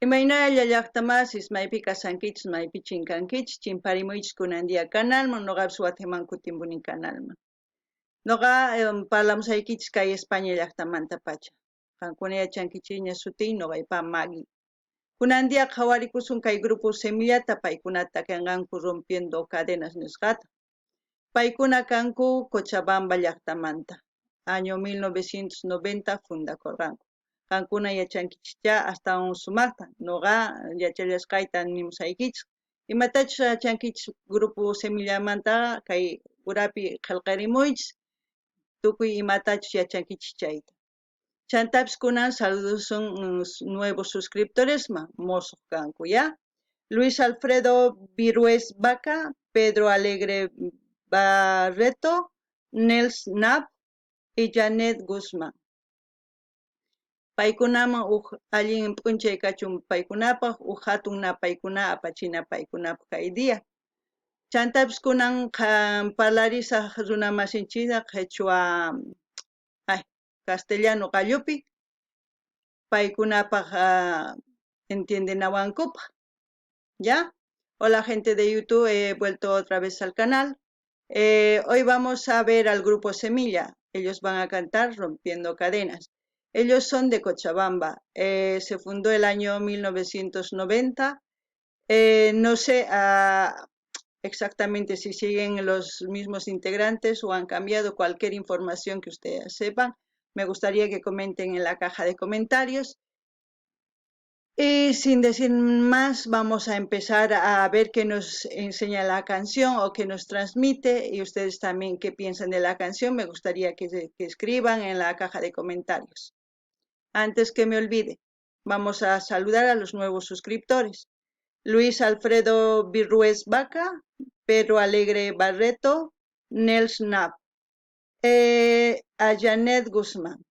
Imaynalla llaqtamasis maypi kasankichis maypi chinkankichis chimparimuychis kunandia canalman noqapas Guateman kutimpuni canalman. Noqa parlamusaykichis kay España llaqtamanta pacha. Qankuna yachankichis ña sutiy noqaypa Magui. Kunandia qhawarikusun kay grupo Semillata paykunata kanqanku Rompiendo Cadenas nisqata. Paykuna kanku Cochabamba llaqtamanta. Año 1990 fundakurqanku. Qankuna yachankichikcha astawan sumaqta noqa yachallashqayta nimusaykichik. Imatachus yachankichik grupo Semillamanta kay urapi qillqarimuychis tukuy imatachus yachankichik chayta. Chantapis kunan saludusun nuevos suscriptoresman mosuq kanku ya. Luis Alfredo Virués Vaca, Pedro Alegre Barreto, Nels Nap y Janet Guzmán. Paykunaman allin p'unchay kachun paykunapaq hatun paykuna apachina paykunapaq kay día. Chantapis kunan parlarisaq runa masinchikta qhechua castellano qallupi paykunapaq entiendenawankupaq. ¿Ya? Hola gente de YouTube, he vuelto otra vez al canal. Hoy vamos a ver al grupo Semilla. Ellos van a cantar Rompiendo Cadenas. Ellos son de Cochabamba. Se fundó el año 1990. No sé exactamente si siguen los mismos integrantes o han cambiado. Cualquier información que ustedes sepan, me gustaría que comenten en la caja de comentarios. Y sin decir más, vamos a empezar a ver qué nos enseña la canción o qué nos transmite, y ustedes también qué piensan de la canción. Me gustaría que escriban en la caja de comentarios. Antes que me olvide, vamos a saludar a los nuevos suscriptores. Luis Alfredo Virrués Vaca, Pedro Alegre Barreto, Nels Nap, a Janet Guzmán.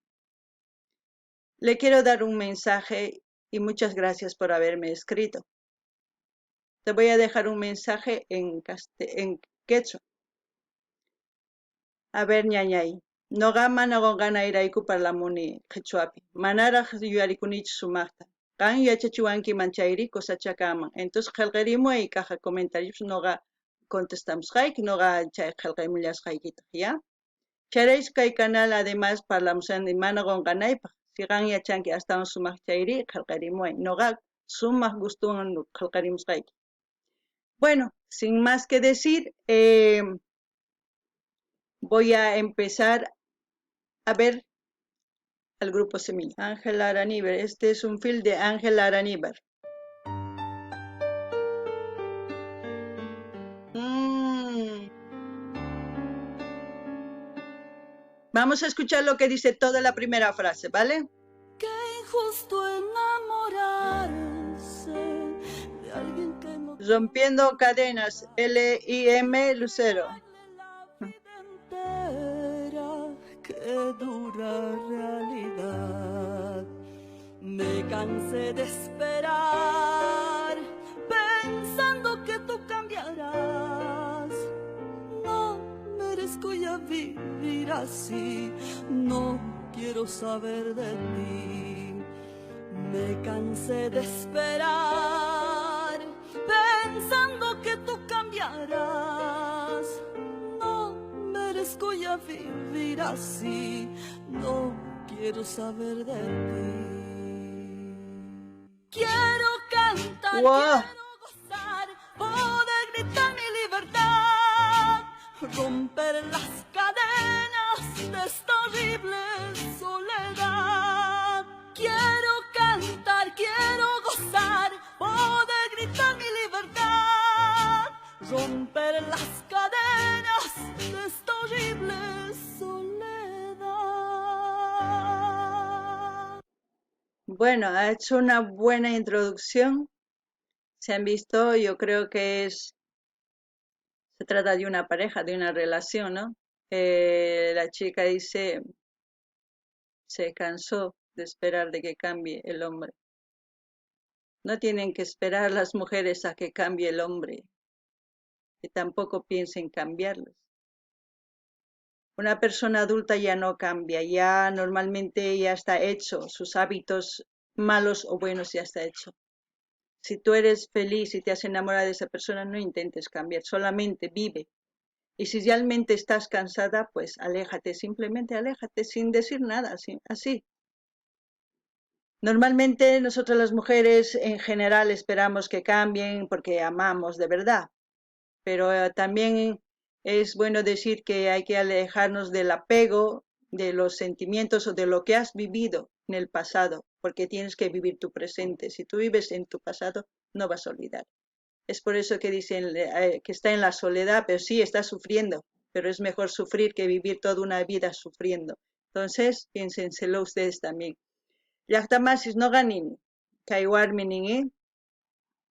Le quiero dar un mensaje y muchas gracias por haberme escrito. Te voy a dejar un mensaje en quechua. A ver, ñañay. Noqa mana qonqanayrayku parlamuni quechuapi. Manaraq yuyarikunichu sumaqta. Qan yachachiwankiman chayri cosachakaman. Entonces qillqirimuy caja comentarios noqa contestamusqayki, noqa chay qillqimullasqaykitaq, ¿ya? Chayrays kay canal además parlamusani mana qonqanaypaq. Si qan yachanki astawan sumaq chayri qillqirimuy. Noqa sumaq gustuwan qillqirimusqayki. Bueno, sin más que decir, voy a empezar a ver al grupo Semilla. Ángel Araníbar, este es un film de Ángel Araníbar. Vamos a escuchar lo que dice toda la primera frase, ¿vale? Qué injusto enamorarse de alguien que no... Rompiendo Cadenas, L.I.M. Lucero. Qué dura realidad. Me cansé de esperar, pensando que tú cambiarás. No merezco ya vivir así, no quiero saber de ti. Me cansé de esperar, pensando que tú cambiarás. No merezco ya vivir así, no quiero saber de ti. Quiero cantar, quiero gozar, poder gritar mi libertad, romper las cadenas de esta horrible soledad. Quiero cantar, quiero gozar, poder gritar mi libertad, romper las cadenas de esta horrible soledad. Bueno, ha hecho una buena introducción. Se han visto, yo creo que se trata de una pareja, de una relación, ¿no? La chica dice, se cansó de esperar de que cambie el hombre. No tienen que esperar las mujeres a que cambie el hombre, y tampoco piensen cambiarlos. Una persona adulta ya no cambia, ya normalmente ya está hecho, sus hábitos malos o buenos ya está hecho. Si tú eres feliz y te has enamorado de esa persona, no intentes cambiar, solamente vive. Y si realmente estás cansada, pues aléjate, simplemente aléjate sin decir nada, así. Normalmente nosotras las mujeres en general esperamos que cambien porque amamos de verdad, pero también es bueno decir que hay que alejarnos del apego, de los sentimientos o de lo que has vivido en el pasado, porque tienes que vivir tu presente. Si tú vives en tu pasado, no vas a olvidar. Es por eso que dicen que está en la soledad, pero sí está sufriendo, pero es mejor sufrir que vivir toda una vida sufriendo. Entonces, piénsenselo ustedes también. Llaqtamasis noqanini, kay warminin,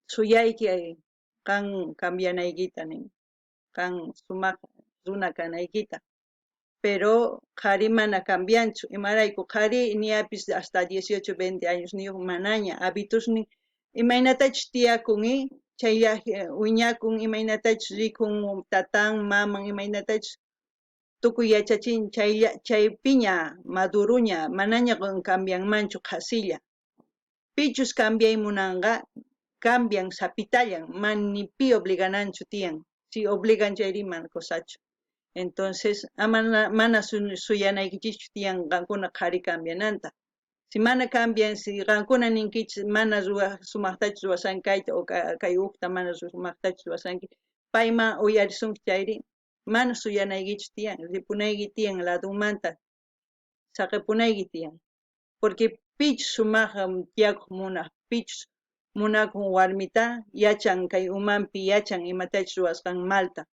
suyayki kan cambianaykita nin, kan sumaq runa kanaykita. Pero qhari mana cambianchu, imarayku qhari niapis hasta 18, 20 años niyuq manaña, habitusnin imaynatachus tiyakun, chay wiñakun imaynatachus rikun tatan, maman imaynatachus tukuy yachachin chaypiña maduruña manaña cambianmanchu qhasilla. Pichus cambiaymunanqa cambian sapitallan, mani pi obligananchu tiyan. Si obligan chayri mana cosachu. Entonces, mana suyanaykichikchu tiyan qankuna qhari cambiananta. Si mana cambian, si qankuna ninkichis mana sumaqtachus ruwasankayta o kay uqta mana sumaqtachus ruwasanki, payman uyarisunki chayri, mana suyanaykichu tiyan, ripunayki tiyan ladunmanta, saqepunayki tiyan. Porque pichus sumaq tiyakuq munaq, pichus munakun warmita, yachan kay umanpi yachan imatachus ruwasqan malta.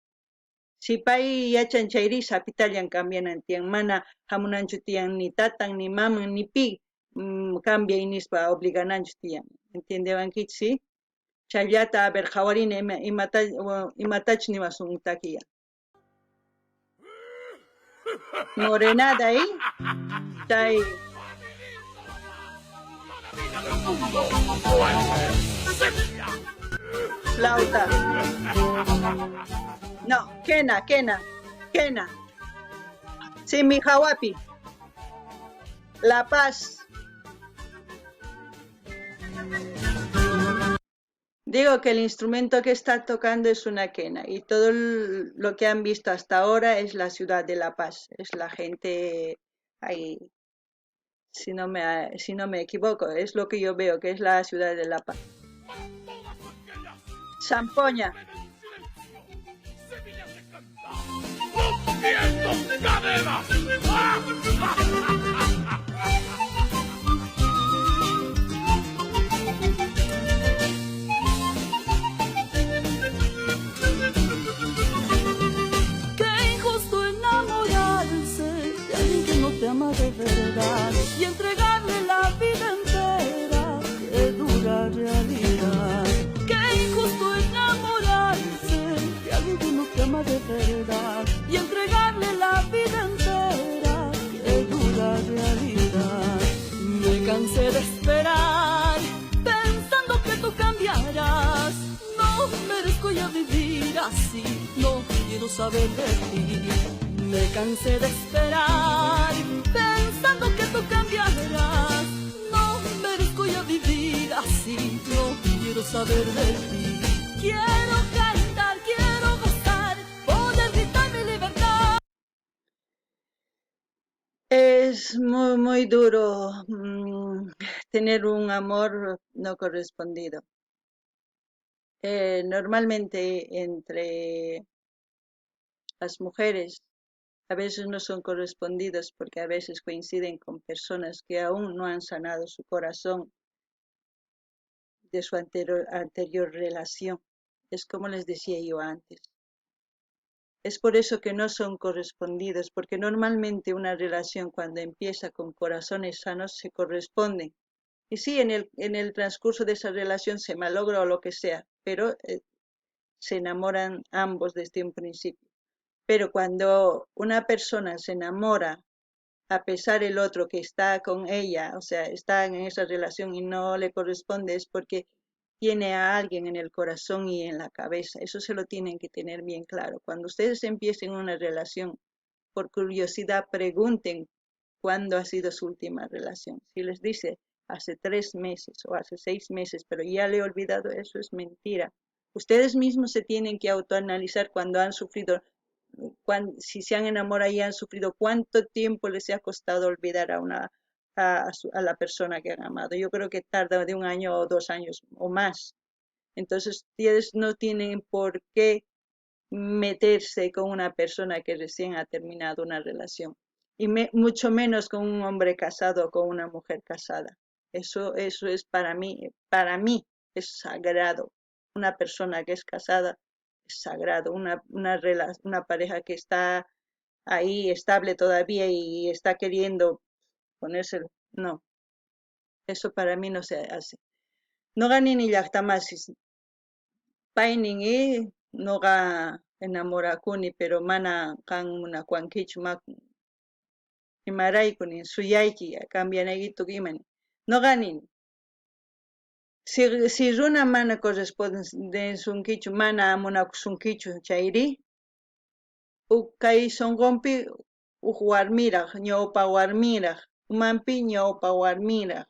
Si pay yachan chayri sapitallan cambianan tiyan, mana hamunanchu tiyan ni tatan, ni maman, ni pi cambiay nispa obligananchu tiyan. ¿Entiendebankichis, sí? Chayllata a ver qawarina imatachus niwasun takiya. Morenada ahí, chay flauta. No, Kena. Sí, mi Hawapi. La Paz. Digo que el instrumento que está tocando es una quena y todo lo que han visto hasta ahora es la ciudad de La Paz. Es la gente ahí, si no me equivoco, es lo que yo veo, que es la ciudad de La Paz. Zampoña. Te ama de verdad y entregarle la vida entera, qué dura realidad. Qué injusto enamorarse de alguien que no te ama de verdad y entregarle la vida entera, qué dura realidad. Me cansé de esperar pensando que tú cambiarás. No merezco ya vivir así, no quiero saber de ti. Me cansé de esperar, pensando que tú cambiarás. No merezco ya vivir así, no quiero saber de ti. Quiero cantar, quiero gozar, poder gritar mi libertad. Es muy, muy duro tener un amor no correspondido. Normalmente entre las mujeres a veces no son correspondidos porque a veces coinciden con personas que aún no han sanado su corazón de su anterior relación. Es como les decía yo antes. Es por eso que no son correspondidos, porque normalmente una relación cuando empieza con corazones sanos se corresponden. Y sí, en el transcurso de esa relación se malogra o lo que sea, pero se enamoran ambos desde un principio. Pero cuando una persona se enamora, a pesar el otro que está con ella, o sea, está en esa relación y no le corresponde, es porque tiene a alguien en el corazón y en la cabeza. Eso se lo tienen que tener bien claro. Cuando ustedes empiecen una relación, por curiosidad, pregunten cuándo ha sido su última relación. Si les dice hace 3 meses o hace 6 meses, pero ya le he olvidado, eso es mentira. Ustedes mismos se tienen que autoanalizar cuando han sufrido, si se han enamorado y han sufrido, cuánto tiempo les ha costado olvidar a la persona que han amado. Yo creo que tarda de 1 año o 2 años o más. Entonces, ustedes no tienen por qué meterse con una persona que recién ha terminado una relación y mucho menos con un hombre casado o con una mujer casada. Eso es para mí es sagrado. Una persona que es casada es sagrado. Una pareja que está ahí estable todavía y está queriendo ponerse, no, eso para mí no se hace. No gané ni llaqtamasis, paynin noqa enamorakuni, pero mana kan munakuankichu imaraykunin suyayki cambianaykituq imani. Noqa nin, si runa mana correspondensunkichu, mana munakusunkichu chayri, kay sunqunpi warmiraq, ñawpa warmiraq, umanpi ñawpa warmiraq,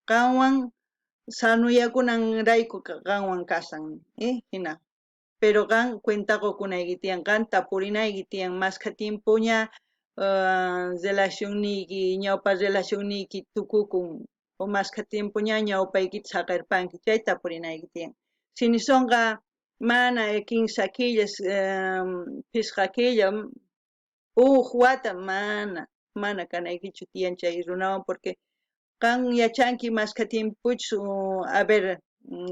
qanwan sanuyakunanrayku qanwan kasan, hina. Pero qan cuentaqa kunayki tiyan, qan tapurinayki tiyan, masqa tiempoña relacionniyki, ñawpa relacionniyki tukukun, o masqa tiempoña ñawpaykita saqirpanki, chay tapurinayki tiyan. Sinisonqa mana 15 killas, pisqa killa, wata mana kanaykichu tiyan chay runawan, porque qan yachanki masqa tiempochu, a ver,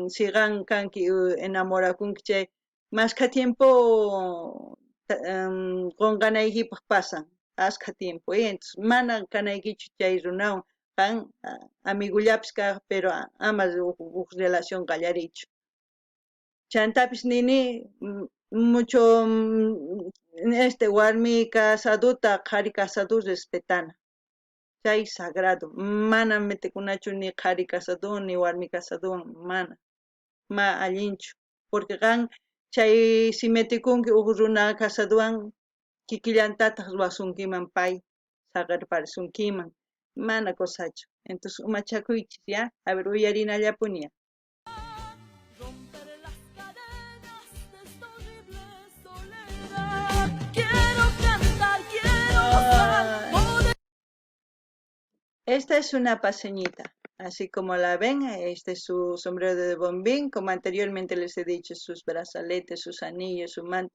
si qan kanki enamorakunki chay masqa tiempo qunqanaykipaq pasan, asqa tiempo, entonces mana kanaykichu chay runawan, qan amigullapis kaq, pero ama relación qallariychu. Chantapis nini, mucho warmi casaduta qhari casadu respetana. Chay sagrado, mana metekunachu ni qhari casaduwan ni warmi casaduwan, mana allinchu, porque qan chay si metikunki runa casaduwan, kikillantataq ruwasunkiman pay, saqirparisunkiman, mana cosachu. Entonces umachakuychis, ya, a ver, uyarinallapuni. Esta es una paseñita, así como la ven, este es su sombrero de bombín, como anteriormente les he dicho, sus brazaletes, sus anillos, su manto.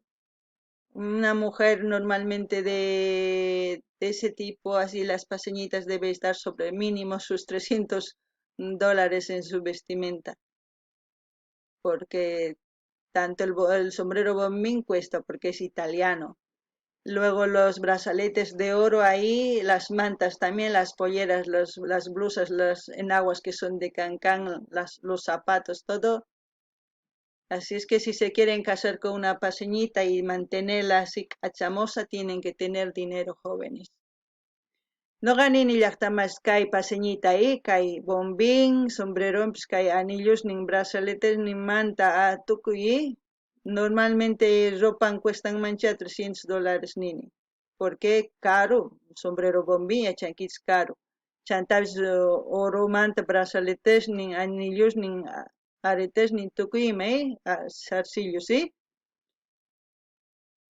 Una mujer normalmente de ese tipo, así las paseñitas, debe estar sobre mínimo sus $300 en su vestimenta, porque tanto el sombrero bombín cuesta, porque es italiano. Luego los brazaletes de oro ahí, las mantas también, las polleras, las blusas, las enaguas que son de cancán, los zapatos, todo. Así es que si se quieren casar con una paseñita y mantenerla así cachamosa, tienen que tener dinero, jóvenes. No ganin ni llaqtamas kay paseñita ahí, kay bombín, sombrero, kay anillos, ni brazaletes, ni manta, tukuyi. Normalmente ropa cuestan mancha $300 nini. Porque caro, sombrero bombín, chanquis caro. Chantabis oro, manta, brazaletes, ni anillos, ni aretes, ni tukuime, zarcillos, ¿sí?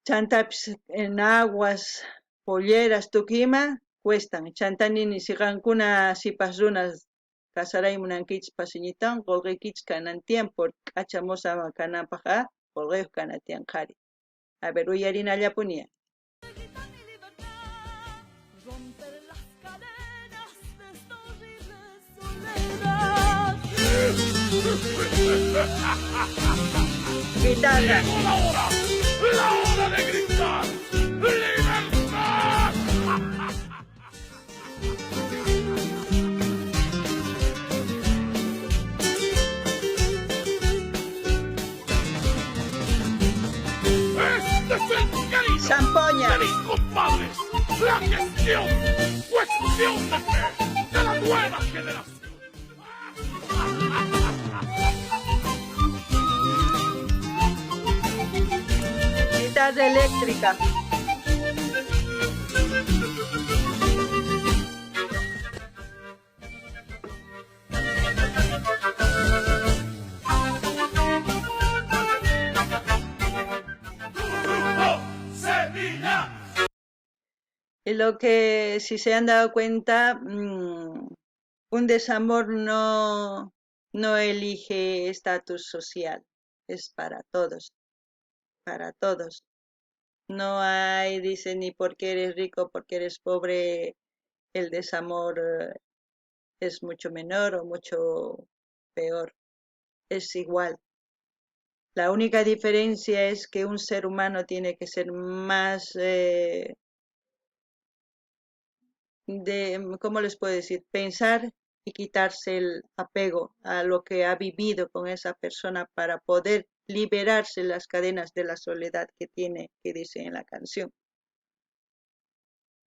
Chantabis en aguas, polleras, tukima, cuestan. Chantanini, si gankuna, si pasrunas, casaray munankich pasiñitan, golguekich canantian, por cachamosa canapaja, golgueo canatian jari. A ver, uyarina yapunia. Guitarra. La hora de gritar. ¡Libertad! Este es el querido Zampoña. de mis compadres. La gestión, cuestión de fe de la nueva generación. Guitarra eléctrica. Y lo que, si se han dado cuenta, un desamor no elige estatus social, es para todos. No hay, dice, ni porque eres rico, porque eres pobre, el desamor es mucho menor o mucho peor, es igual. La única diferencia es que un ser humano tiene que ser más ¿cómo les puedo decir? Pensar y quitarse el apego a lo que ha vivido con esa persona para poder liberarse las cadenas de la soledad que tiene, que dice en la canción.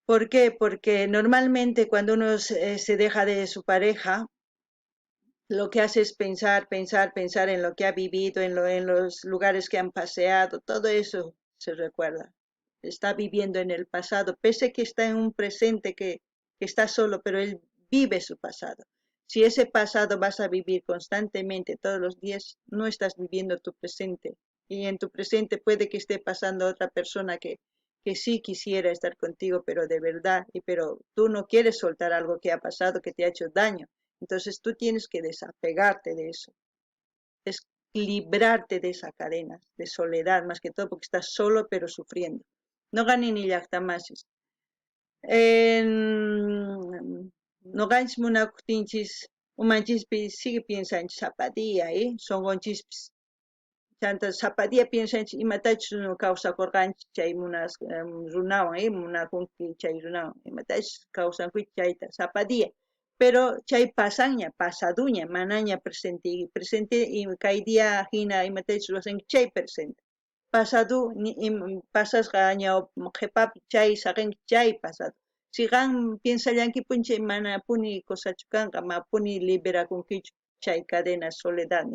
¿Por qué? Porque normalmente cuando uno se deja de su pareja, lo que hace es pensar, pensar, pensar en lo que ha vivido, en los lugares que han paseado, todo eso se recuerda. Está viviendo en el pasado, pese que está en un presente que está solo, pero él vive su pasado. Si ese pasado vas a vivir constantemente todos los días, no estás viviendo tu presente. Y en tu presente puede que esté pasando otra persona que sí quisiera estar contigo, pero de verdad, pero tú no quieres soltar algo que ha pasado, que te ha hecho daño. Entonces tú tienes que desapegarte de eso, es librarte de esa cadena de soledad, más que todo porque estás solo pero sufriendo. No gané ni llaqtamasis. Noqanchis munakutinchis umanchishpi sigue piensanchis zapadilla, songonchispis. Chanta zapadilla piensanchis imatachus kawsakurqanchis chay runawan, munakunki chay runawan, imatachus kawsankuchis chayta zapadilla. Pero chay pasaña, pasaduña, manaña presente, presente y kay día hina imatachus ruwasanki chay presente. Pasado pasasqa ñaw qhipapi chay saqenki chay pasado. Si qan piensallankipunchay chay mana puni kusachu kanqa, ma puni liberakunkichu chay cadena soledad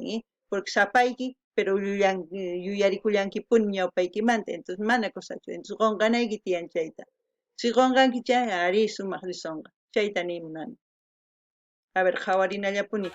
porque sapayki pero yuyarikullankipuña ñawpaykimanta, entonces mana kusachu, entonces qonqanayki tiyan chayta. Si qonqanki chay, ari sumaq risonqa, chayta nimunani. A ver, hawarinallapuni.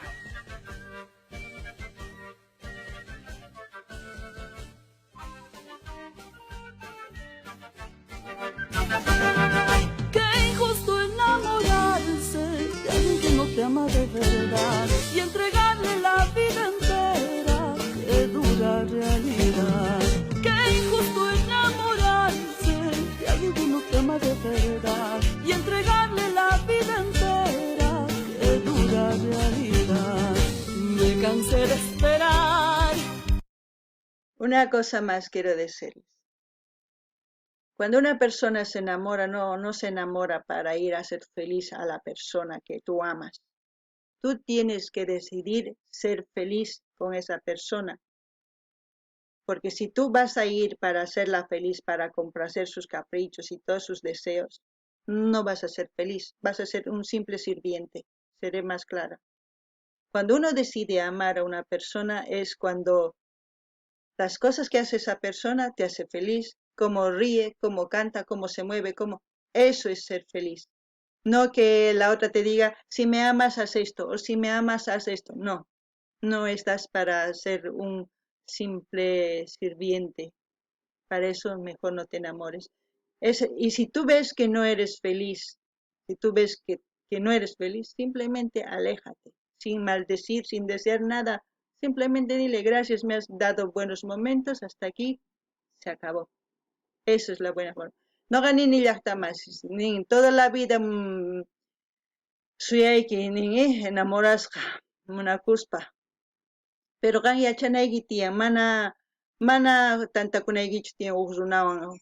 Qué injusto enamorarse de alguien que no te ama de verdad y entregarle la vida entera, qué dura realidad. Qué injusto enamorarse de alguien que no te ama de verdad y entregarle la vida entera, qué dura realidad. Me cansé de esperar. Una cosa más quiero decirles. Cuando una persona se enamora, no se enamora para ir a ser feliz a la persona que tú amas. Tú tienes que decidir ser feliz con esa persona. Porque si tú vas a ir para hacerla feliz, para complacer sus caprichos y todos sus deseos, no vas a ser feliz, vas a ser un simple sirviente. Seré más clara. Cuando uno decide amar a una persona es cuando las cosas que hace esa persona te hace feliz, cómo ríe, cómo canta, cómo se mueve, cómo... Eso es ser feliz. No que la otra te diga, si me amas, haz esto, o si me amas, haz esto. No, no estás para ser un simple sirviente. Para eso mejor no te enamores. Y si tú ves que no eres feliz, si tú ves que no eres feliz, simplemente aléjate, sin maldecir, sin desear nada. Simplemente dile gracias, me has dado buenos momentos, hasta aquí se acabó. Eso es la buena forma. No gané ni más, ni toda la vida suyayki, ni enamorasqa, munacuspa. Pero qan yachanayki tiyan, mana tantakunaykichu tiyan uq runawan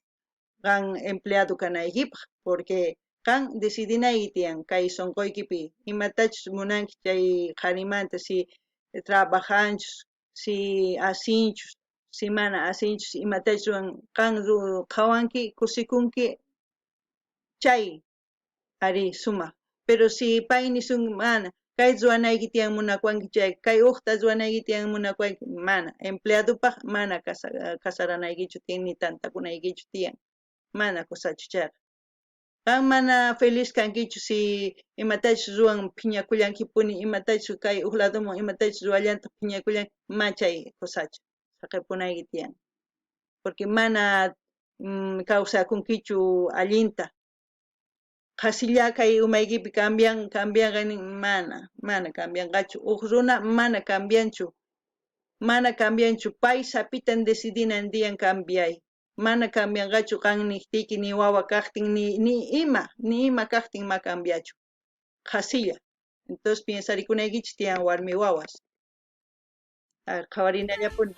qan empleado kanaykipaq, porque qan decidinayki tiyan kay sonqoykipi imatachus munanki chay qarimanta, si trabajanchus, si asinchus, si mana asinchus, imatachus ruwan qan qawanki, kusikunki, chay ari sumaq. Pero si pay nisun mana, kay ruwanayki tiyan munakuanki chay, kay uqta ruwanayki tiyan munakuanki, mana, empleadopaq mana kasaranaykichu tiyan ni tantakunaykichu tiyan, mana kusachu chayqa. Qan mana feliz kankichu si imatachus ruwan phiñakullankipuni, imatachus kay uq ladoman imatachus ruwallanta phiñakullanki, ma chay kusacha, saqipunayki tiyan. Porque mana kawsakunkichu allinta. Hasilla kay umaykipi cambian mana cambianqachu. Runa mana cambianchu. Pay sapitan decidinan diyan cambiay. Mana cambianqachu qan niqtiki ni wawa kaqtin ni ima kaqtin ma cambiachu. Hasilla. Entonces piensarikunaykichis tiyan warmi wawas. A ver, qhawarinallapuni.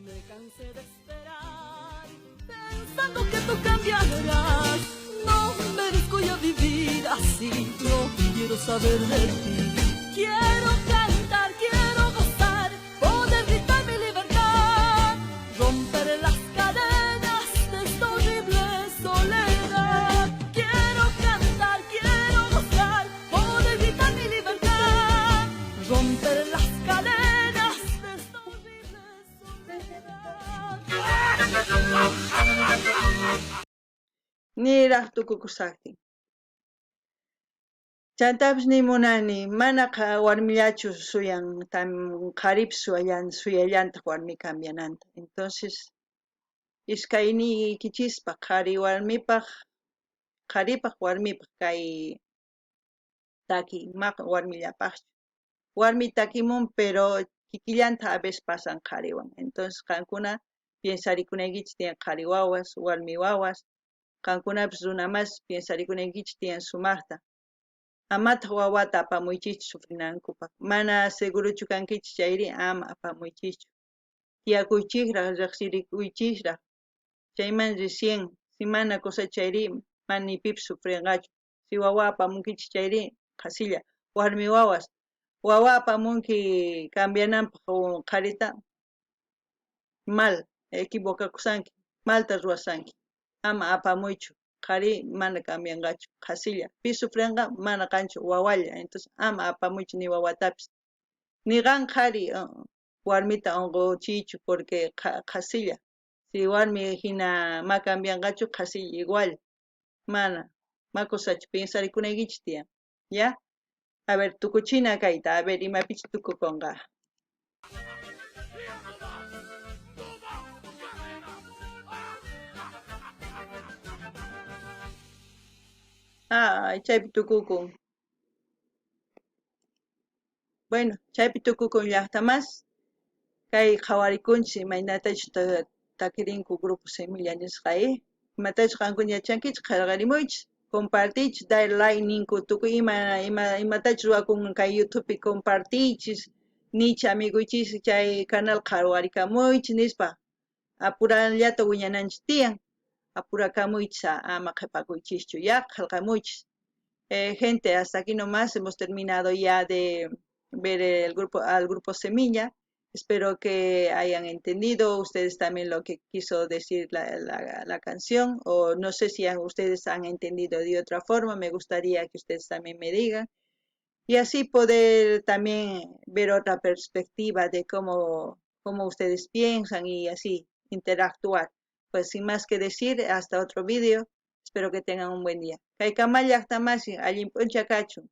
Me cansé de esperar, pensando que tú cambiarás. No merezco ya vivir así, no quiero saber de ti. Quiero cantar, quiero gozar, poder gritar mi libertad, romper las cadenas de esta horrible soledad. Quiero cantar, quiero gozar, poder gritar mi libertad, romper las cadenas de esta horrible soledad. Niraq tukukusaqtin. Chantapish nimunani mana warmillachu suyan qharipish suyallantaq warmi cambiananta. Entonces iskayniykichikpa qharipaq warmipaq kay takimaqa warmillapaqchu. Warmi takimun pero kikillanta a veces pasan qhariwan. Entonces qankuna piensarikunaykichis tiyan qhari wawas, warmi wawas, qankunapish runamas piensarikunaykichis tiyan sumaqta. Amataq wawata apamuychikchu sufrinankupaq. Mana seguruchu kankichis chayri ama apamuychikchu. Tiyakuychikraq, riqsirikuychikraq. Chayman ricien si mana kusachayri mana ni pipas sufrinqachu. Si wawa apamunkichis chayri qhasilla. Warmi wawas, wawa apamunki cambiananpaq qharita mal, equivocakusanki, malta ruwasanki. Ama apamuychu. Qhari mana cambianqachu, qhasilla. Pis sufrinqa mana qanchu wawalla. Entonces ama apamuychu ni wawatapis. Ni qan qhari warmita unquchichu porque qhasilla. Si warmi hina ma cambianqachu qhasilla igual. Mana kusachu piensarikunaykichis tiyan. ¿Ya? A ver, tukuchina kayta. A ver, imapichis tukukunqa. Chaypi tukukun. Bueno, chaypi tukukun llaqtamas kay qhawarikunchis imaynatachu takirinku Grupo Semilla nisqay. Imatachu qankuna yachankichis qillqarimuychis, compartiychis, dar like ninku tukuy imatachu ruwakunman kay YouTubepi compartiychis, nichi amiguychis chay canal qhawarikamunchis nispa apurallata wiñananchis tiyan. Apurakamuychis ama qhipakuychischu ya qillqamuychis. Gente, hasta aquí nomás hemos terminado ya de ver al grupo Semilla. Espero que hayan entendido ustedes también lo que quiso decir la canción, o no sé si ustedes han entendido de otra forma, me gustaría que ustedes también me digan, y así poder también ver otra perspectiva de cómo ustedes piensan y así interactuar. Pues sin más que decir, hasta otro vídeo. Espero que tengan un buen día. Kay kamay llaqtamasi allin p'unchakachun.